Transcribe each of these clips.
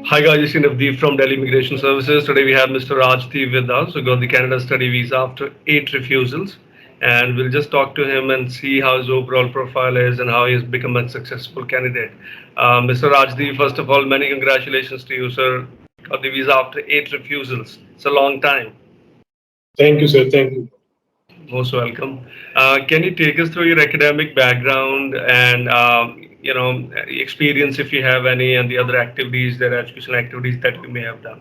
Hi guys, this is Navdeep from Delhi Immigration Services. Today we have Mr. Rajdeep with us, who got the Canada study visa after 8 refusals. And we'll just talk to him and see how his overall profile is and how he has become a successful candidate. Mr. Rajdeep, first of all, many congratulations to you, sir. Got the visa after 8 refusals. It's a long time. Thank you, sir. Thank you. Most welcome. Can you take us through your academic background and experience if you have any, and the other activities, that educational activities that you may have done?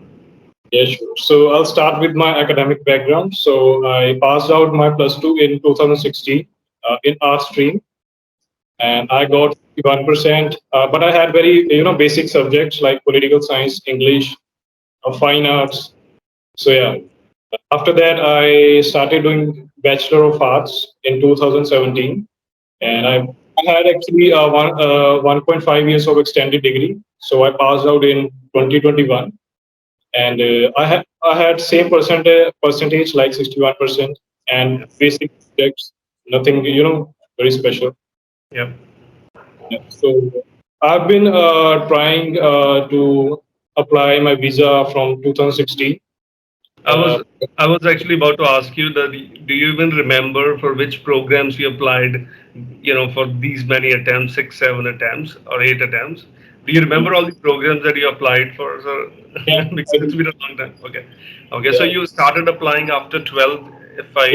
Yeah, sure. So I'll start with my academic background. So I passed out my plus two in 2016 in art stream, and I got 51%. But I had very basic subjects like political science, English, fine arts. So yeah. After that, I started doing Bachelor of Arts in 2017, and I had actually 1.5 years of extended degree. So I passed out in 2021, and I had same percentage like 61%, and Yes. basic subjects, nothing very special. Yep. Yeah. So I've been trying to apply my visa from 2016. I Uh, was I was actually about to ask you that, do you even remember for which programs you applied, for these many attempts, 6, 7 attempts or 8 attempts? Do you remember all the programs that you applied for, sir? yeah, Because I it's do. been a long time. Okay. Okay, so Yeah. you started applying after 12,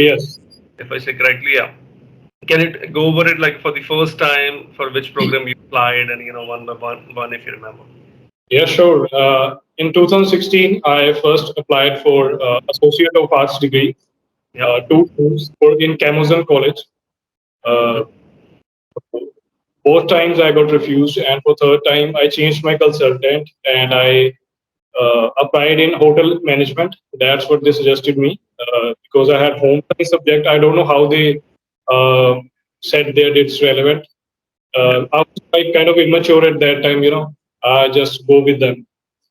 Yes. if I say correctly, yeah. Can you go over it, like for the first time, for which program you applied, and one by one if you remember? Yeah, sure. In 2016, I first applied for Associate of Arts degree, Yeah. two times for in Camosun College. Uh, Both times I got refused, and for third time I changed my consultant and I applied in hotel management. That's what they suggested me because I had home science subject. I don't know how they uh, said that it's relevant. Yeah. I was like kind of immature at that time, I just go with them.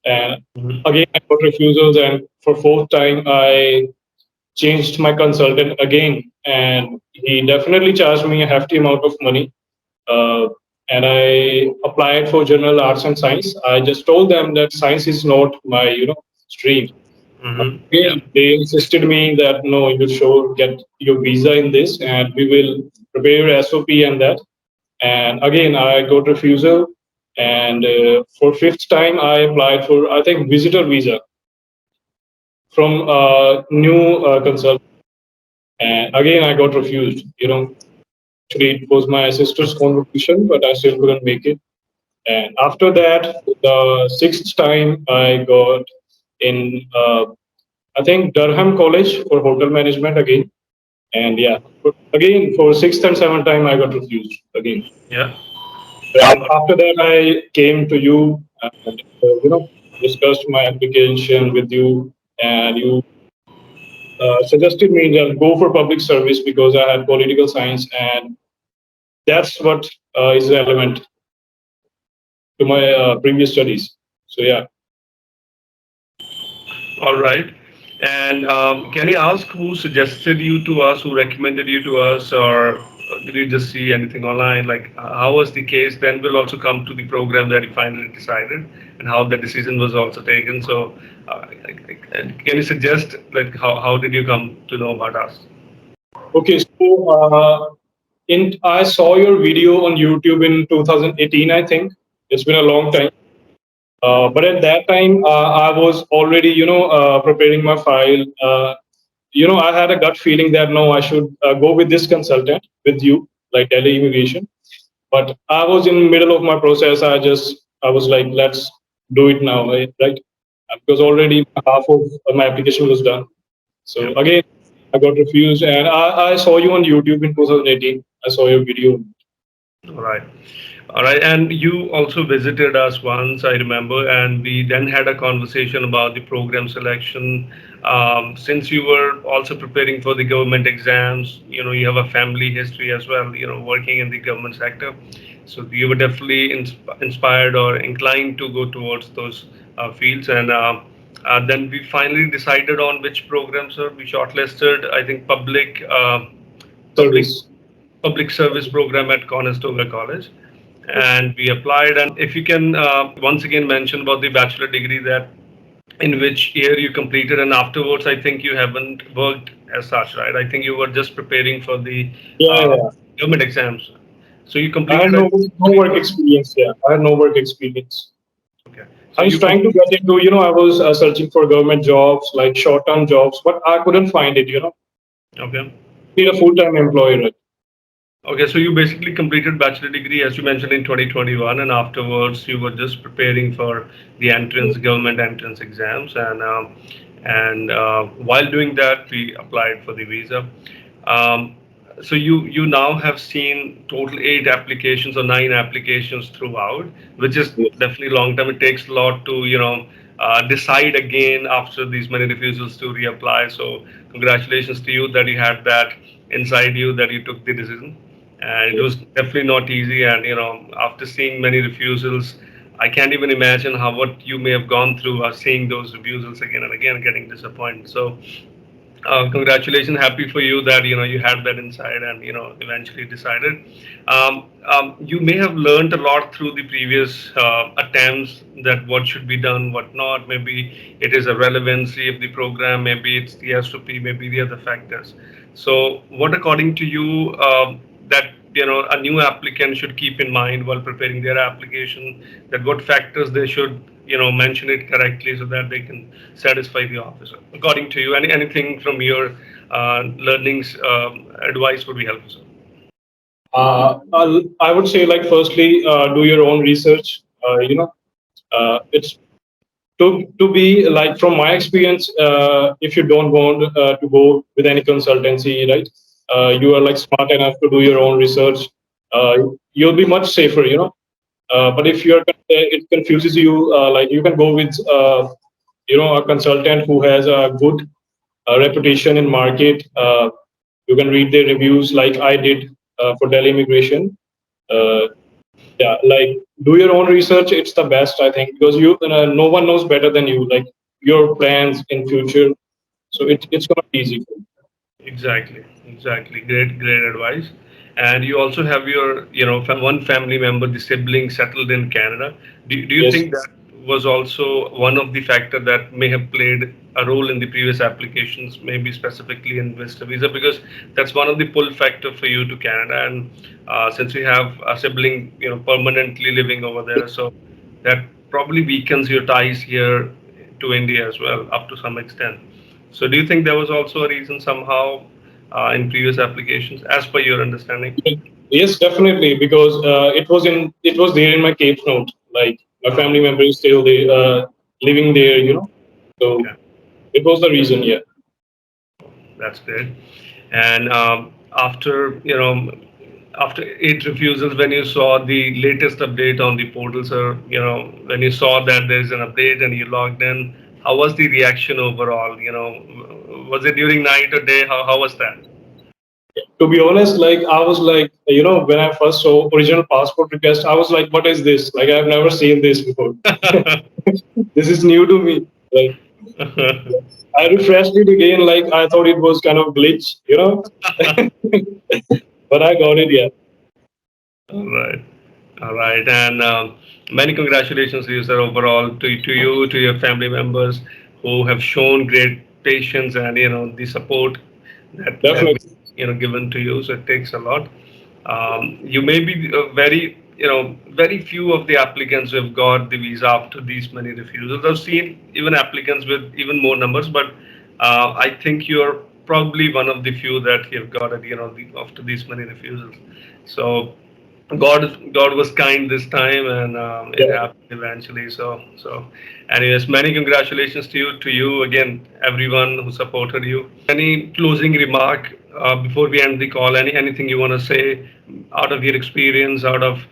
And Mhm. again, I got refusals, and for fourth time, I changed my consultant again, and he definitely charged me a hefty amount of money. Uh, and I applied for general arts and science. I just told them that science is not my, stream. Mhm. Yeah. Again, they insisted me that no, you should get your visa in this, and we will prepare your SOP and that. And again, I got refusal. And for fifth time, I applied for I think visitor visa from new consultant. And again, I got refused. Actually, it was my sister's convocation, but I still couldn't make it. And after that, the sixth time, I got in I think Durham College for hotel management again. And yeah, again for sixth and seventh time, I got refused again. Yeah. And after that, I came to you and discussed my application with you, and you suggested me that go for public service because I had political science, and that's what is relevant to my previous studies. So yeah, All right. And can you ask who suggested you to us, who recommended you to us, or did you just see anything online? Like, how was the case? Then we'll also come to the program that you finally decided and how the decision was also taken. So, can you suggest, like, how did you come to know about us? okay. So in I saw your video on YouTube in 2018. I think it's been a long time. But at that time, I was already, preparing my file. I had a gut feeling that no, I should go with this consultant with you, like Delhi Immigration. But I was in the middle of my process. I was like, let's do it now, right? Because already half of my application was done. So Yep. again, I got refused, and I saw you on YouTube in 2018. I saw your video. All right. All right. And you also visited us once, I remember, and we then had a conversation about the program selection. Since you were also preparing for the government exams, you have a family history as well, working in the government sector. So you were definitely inspired or inclined to go towards those fields. And then we finally decided on which programs are we shortlisted. I think public Service. public service program at Conestoga College. and we applied. And if you can once again mention about the bachelor degree, that in which year you completed, and afterwards I think you haven't worked as such, right? I think you were just preparing for the Yeah, uh, yeah. government exams. So you I had completed, I think, no work 2020. experience. Yeah, I had no work experience. Okay. So I was you trying to get into, I was searching for government jobs, like short-term jobs, but I couldn't find it. okay. Need a full-time employee, right? Okay, so you basically completed bachelor degree as you mentioned in 2021, and afterwards you were just preparing for the entrance, government entrance exams, and while doing that, we applied for the visa. Um, so you now have seen total 8 applications or 9 applications throughout, which is Yes. definitely long term. It takes a lot to decide again after these many refusals to reapply. So congratulations to you that you had that inside you that you took the decision, and it Yes. was definitely not easy. And after seeing many refusals, I can't even imagine how what you may have gone through seeing those refusals again and again, getting disappointed. So congratulations, happy for you that you had that inside and eventually decided. You may have learned a lot through the previous attempts, that what should be done, what not. Maybe it is a relevancy of the program, maybe it's the SOP, maybe the other factors. So what according to you that a new applicant should keep in mind while preparing their application, that what factors they should mention it correctly so that they can satisfy the officer according to you? Anything from your learnings, advice would be helpful, sir. I would say, like, firstly, do your own research. It's to be like, from my experience, if you don't want to go with any consultancy, right? You are like smart enough to do your own research. Uh, you'll be much safer. But if it confuses you, like, you can go with a consultant who has a good reputation in market. You can read their reviews, like I did for Delhi immigration. Uh, yeah, like, do your own research. It's the best, I think, because no one knows better than you, like, your plans in future. So it's gonna be easy for you. Exactly, exactly. Great advice. And you also have your, one family member, the sibling settled in Canada. Do you Yes. think that was also one of the factor that may have played a role in the previous applications, maybe specifically in Vista Visa, because that's one of the pull factor for you to Canada. And since you have a sibling, permanently living over there, so that probably weakens your ties here to India as well, up to some extent. So do you think there was also a reason somehow in previous applications, as per your understanding? Yes, definitely, because it was there in my Cape note. Like, my Oh, family member is still there, living there. So okay, it was the reason. Yeah. that's great. And after after 8 refusals, when you saw the latest update on the portal, sir, when you saw that there's an update and you logged in, how was the reaction overall? Was it during night or day? How was that? To be honest, like, I was like, when I first saw original passport request, I was like, what is this? Like, I've never seen this before. This is new to me. Like, I refreshed it again, like, I thought it was kind of glitch. But I got it. Yeah. All right. All right. And many congratulations to you, sir, overall, to you, to your family members who have shown great patience and, the support that have been, Definitely. given to you. So it takes a lot. You may be very few of the applicants who have got the visa after these many refusals. I've seen even applicants with even more numbers, but I think you're probably one of the few that have got it, after these many refusals. So God was kind this time, and it Yeah. happened eventually. So, anyways, many congratulations to you again, everyone who supported you. Any closing remark before we end the call? Anything you want to say out of your experience, out of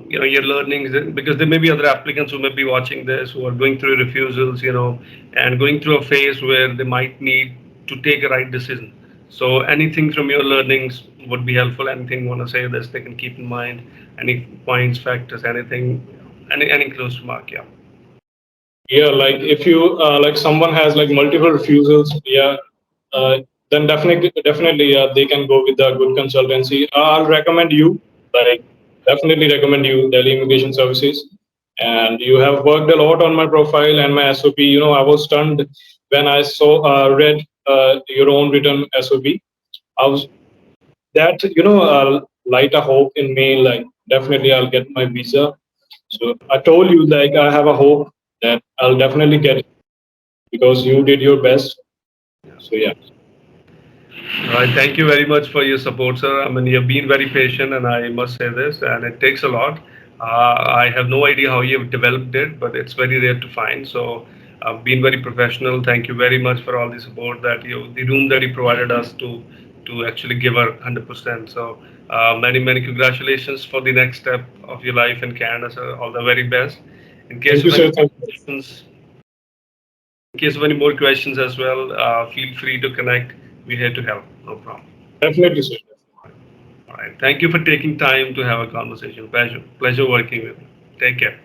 your learnings? Because there may be other applicants who may be watching this who are going through refusals, and going through a phase where they might need to take a right decision. So anything from your learnings would be helpful. Anything you want to say this they can keep in mind? Any points, factors, anything, any close remark? Yeah. Yeah, like, if you like, someone has like multiple refusals, yeah, uh, then definitely, yeah, they can go with a good consultancy. I'll recommend you. Like, definitely recommend you Delhi Immigration Services. And you have worked a lot on my profile and my SOP. I was stunned when I read your own written SOP. I was that light a hope in me. Like definitely, I'll get my visa. So I told you like I have a hope that I'll definitely get it because you did your best. So yeah, All right, thank you very much for your support, sir. I mean, you've been very patient, and I must say this, and it takes a lot. I have no idea how you've developed it, but it's very rare to find. So, been very professional. Thank you very much for all the support that the room that you provided us to actually give our 100%. So, many congratulations for the next step of your life in Canada, sir. All the very best. In case thank you, of any sir. Thank you. questions, in case of any more questions as well, feel free to connect. We're here to help. No problem. Definitely, sir. All right. Thank you for taking time to have a conversation. Pleasure working with you. Take care.